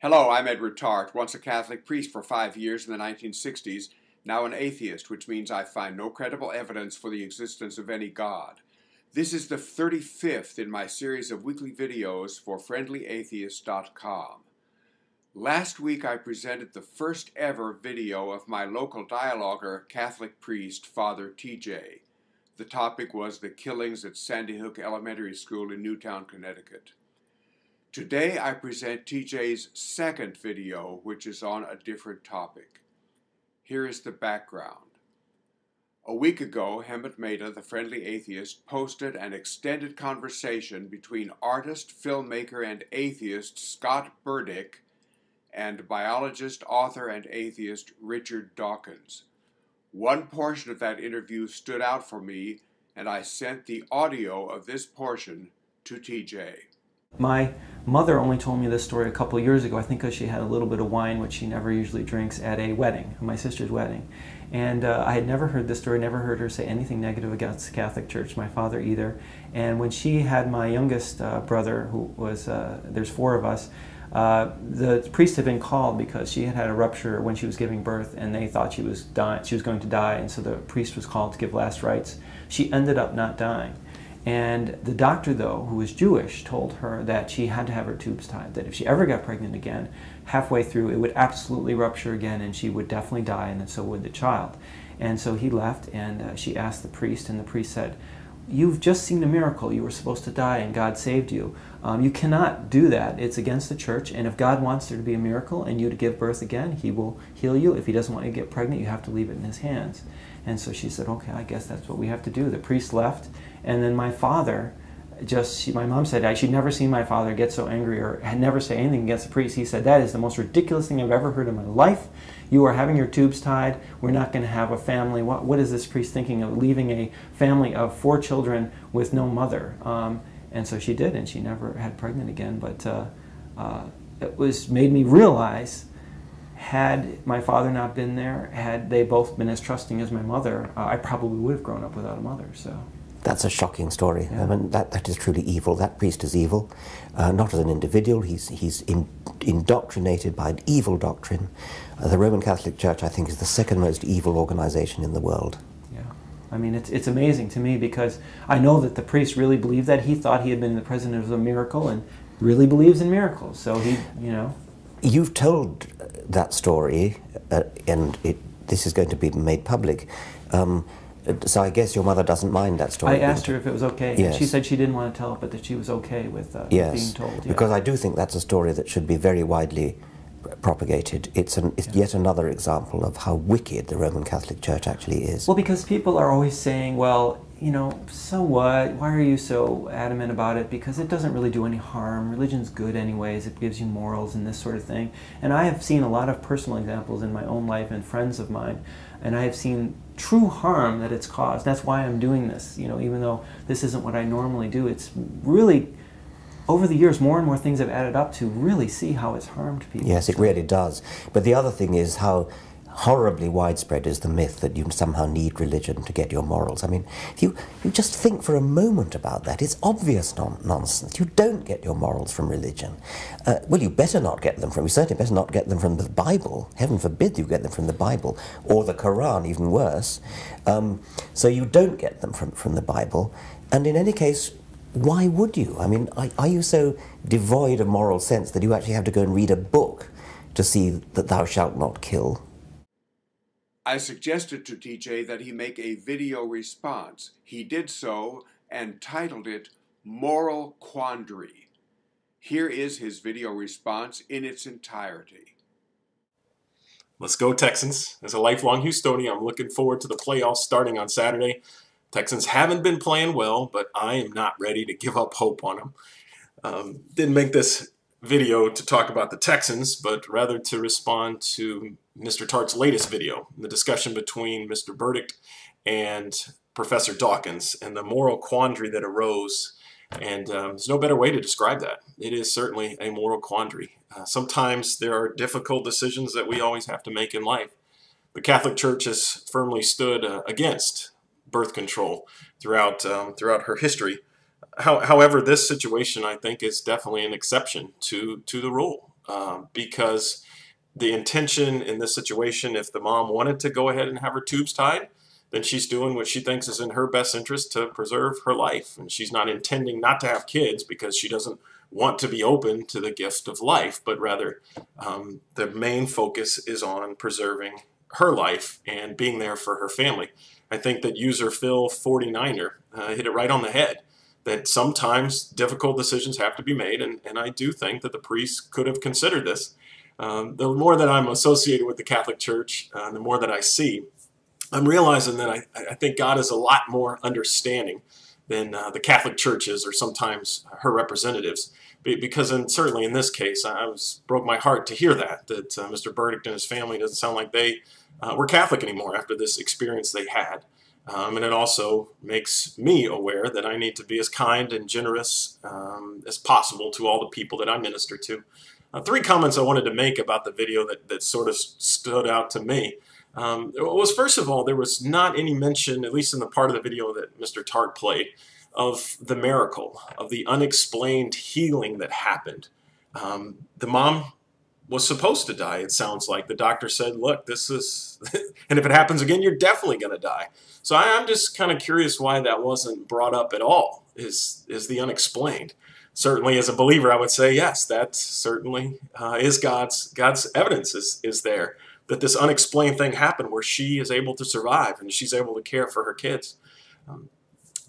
Hello, I'm Edward Tarte, once a Catholic priest for 5 years in the 1960s, now an atheist, which means I find no credible evidence for the existence of any God. This is the 35th in my series of weekly videos for friendlyatheist.com. Last week I presented the first ever video of my local dialoguer, Catholic priest, Father TJ. The topic was the killings at Sandy Hook Elementary School in Newtown, Connecticut. Today I present TJ's second video, which is on a different topic. Here is the background. A week ago, Hemant Mehta, the Friendly Atheist, posted an extended conversation between artist, filmmaker, and atheist Scott Burdick and biologist, author, and atheist Richard Dawkins. One portion of that interview stood out for me, and I sent the audio of this portion to TJ. My mother only told me this story a couple of years ago, I think because she had a little bit of wine, which she never usually drinks, at a wedding, my sister's wedding. And I had never heard this story, never heard her say anything negative against the Catholic Church, my father either. And when she had my youngest brother, who was, there's 4 of us, the priest had been called because she had had a rupture when she was giving birth, and they thought she was going to die, and so the priest was called to give last rites. She ended up not dying. And the doctor, though, who was Jewish, told her that she had to have her tubes tied, that if she ever got pregnant again, halfway through it would absolutely rupture again and she would definitely die, and so would the child. And so he left, and she asked the priest, and the priest said, "You've just seen a miracle. You were supposed to die and God saved you. You cannot do that. It's against the church, and if God wants there to be a miracle and you to give birth again, He will heal you. If He doesn't want you to get pregnant, you have to leave it in His hands." And so she said, "Okay, I guess that's what we have to do." The priest left, and then my father, my mom said she'd never seen my father get so angry or had never say anything against the priest. He said, "That is the most ridiculous thing I've ever heard in my life. You are having your tubes tied. We're not going to have a family. What is this priest thinking of, leaving a family of 4 children with no mother?" And so she did, and she never had pregnant again. But it made me realize, had my father not been there, had they both been as trusting as my mother, I probably would have grown up without a mother. So that's a shocking story. Yeah. I mean, that is truly evil. That priest is evil, not as an individual. He's indoctrinated by an evil doctrine. The Roman Catholic Church, I think, is the second most evil organization in the world. Yeah, I mean, it's amazing to me because I know that the priest really believed that. He thought he had been the president of a miracle and really believes in miracles. So he, you know. You've told that story, and this is going to be made public. So I guess your mother doesn't mind that story. I asked her if it was okay, yes. And she said she didn't want to tell it, but that she was okay with yes, being told. Yeah. Because I do think that's a story that should be very widely propagated. It's yet another example of how wicked the Roman Catholic Church actually is. Well, because people are always saying, well, you know, so what? Why are you so adamant about it? Because it doesn't really do any harm. Religion's good anyways. It gives you morals and this sort of thing. And I have seen a lot of personal examples in my own life and friends of mine, and I have seen true harm that it's caused. That's why I'm doing this. You know, even though this isn't what I normally do, it's really, over the years, more and more things have added up to really see how it's harmed people. Yes, it really does. But the other thing is how horribly widespread is the myth that you somehow need religion to get your morals. I mean, if you just think for a moment about that, it's obvious nonsense. You don't get your morals from religion. Well, you better not get them from, you certainly better not get them from the Bible. Heaven forbid you get them from the Bible, or the Quran, even worse. So you don't get them from the Bible. And in any case, why would you? I mean, are you so devoid of moral sense that you actually have to go and read a book to see that thou shalt not kill? I suggested to TJ that he make a video response. He did so and titled it Moral Quandary. Here is his video response in its entirety. Let's go Texans. As a lifelong Houstonian, I'm looking forward to the playoffs starting on Saturday. Texans haven't been playing well, but I am not ready to give up hope on them. Didn't make this video to talk about the Texans, but rather to respond to Mr. Tarte's latest video, the discussion between Mr. Burdick and Professor Dawkins and the moral quandary that arose. And there's no better way to describe that. It is certainly a moral quandary. Sometimes there are difficult decisions that we always have to make in life. The Catholic Church has firmly stood against birth control throughout her history. However, this situation, I think, is definitely an exception to the rule. because the intention in this situation, if the mom wanted to go ahead and have her tubes tied, then she's doing what she thinks is in her best interest to preserve her life. And she's not intending not to have kids because she doesn't want to be open to the gift of life, but rather the main focus is on preserving her life and being there for her family. I think that user Phil 49er hit it right on the head, that sometimes difficult decisions have to be made, and I do think that the priest could have considered this. The more that I'm associated with the Catholic Church, the more that I see, I'm realizing that I think God is a lot more understanding than the Catholic churches or sometimes her representatives. Because certainly in this case, broke my heart to hear that Mr. Burdick and his family doesn't sound like they were Catholic anymore after this experience they had. And it also makes me aware that I need to be as kind and generous as possible to all the people that I minister to. 3 comments I wanted to make about the video that sort of stood out to me. Was, first of all, there was not any mention, at least in the part of the video that Mr. Tarte played, of the miracle, of the unexplained healing that happened. The mom was supposed to die, it sounds like. The doctor said, look, this is, and if it happens again, you're definitely going to die. So I'm just kind of curious why that wasn't brought up at all, is the unexplained. Certainly as a believer, I would say, yes, that certainly is God's evidence is there, that this unexplained thing happened where she is able to survive and she's able to care for her kids.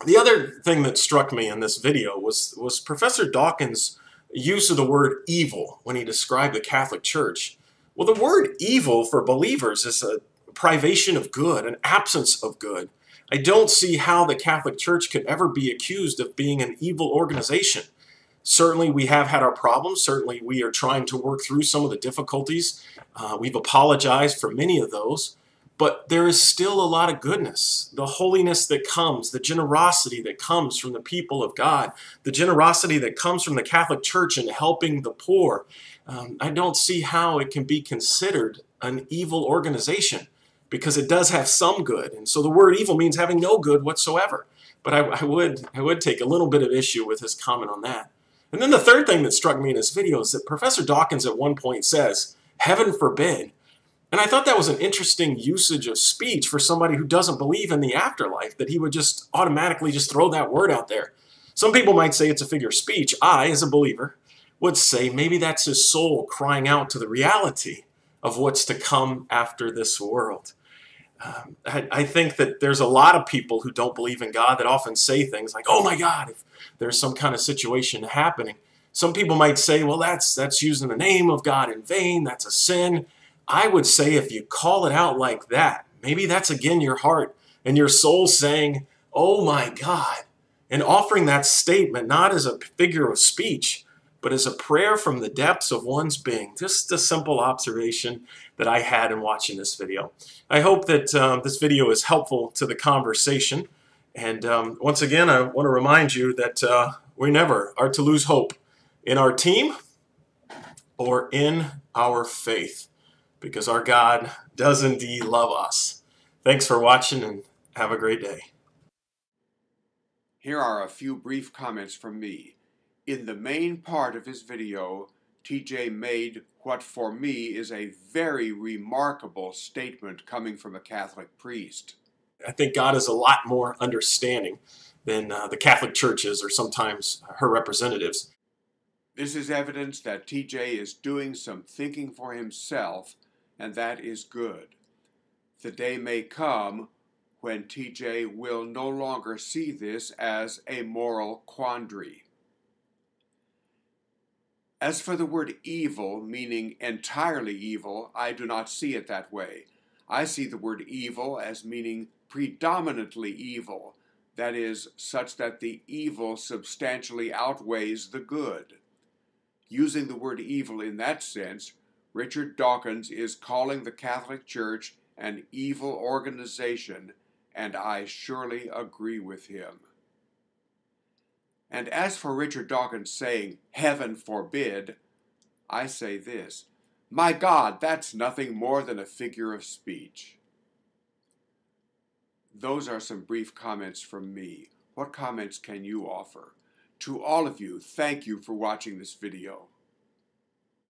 The other thing that struck me in this video was Professor Dawkins' use of the word evil when he described the Catholic Church. Well, the word evil for believers is a privation of good, an absence of good. I don't see how the Catholic Church could ever be accused of being an evil organization. Certainly we have had our problems. Certainly we are trying to work through some of the difficulties. We've apologized for many of those. But there is still a lot of goodness, the holiness that comes, the generosity that comes from the people of God, the generosity that comes from the Catholic Church in helping the poor. I don't see how it can be considered an evil organization, because it does have some good. And so the word evil means having no good whatsoever. But I would take a little bit of issue with his comment on that. And then the third thing that struck me in this video is that Professor Dawkins at one point says, heaven forbid. And I thought that was an interesting usage of speech for somebody who doesn't believe in the afterlife, that he would just automatically just throw that word out there. Some people might say it's a figure of speech. I, as a believer, would say maybe that's his soul crying out to the reality of what's to come after this world. I think that there's a lot of people who don't believe in God that often say things like, oh my God, if there's some kind of situation happening. Some people might say, well, that's using the name of God in vain, that's a sin. I would say if you call it out like that, maybe that's again your heart and your soul saying, oh my God, and offering that statement not as a figure of speech, but as a prayer from the depths of one's being. Just a simple observation that I had in watching this video. I hope that this video is helpful to the conversation. And once again, I want to remind you that we never are to lose hope in our team or in our faith, because our God does indeed love us. Thanks for watching and have a great day. Here are a few brief comments from me. In the main part of his video, TJ made what for me is a very remarkable statement coming from a Catholic priest. I think God is a lot more understanding than the Catholic churches or sometimes her representatives. This is evidence that TJ is doing some thinking for himself, and that is good. The day may come when TJ will no longer see this as a moral quandary. As for the word evil, meaning entirely evil, I do not see it that way. I see the word evil as meaning predominantly evil, that is, such that the evil substantially outweighs the good. Using the word evil in that sense, Richard Dawkins is calling the Catholic Church an evil organization, and I surely agree with him. And as for Richard Dawkins saying, heaven forbid, I say this, my God, that's nothing more than a figure of speech. Those are some brief comments from me. What comments can you offer? To all of you, thank you for watching this video.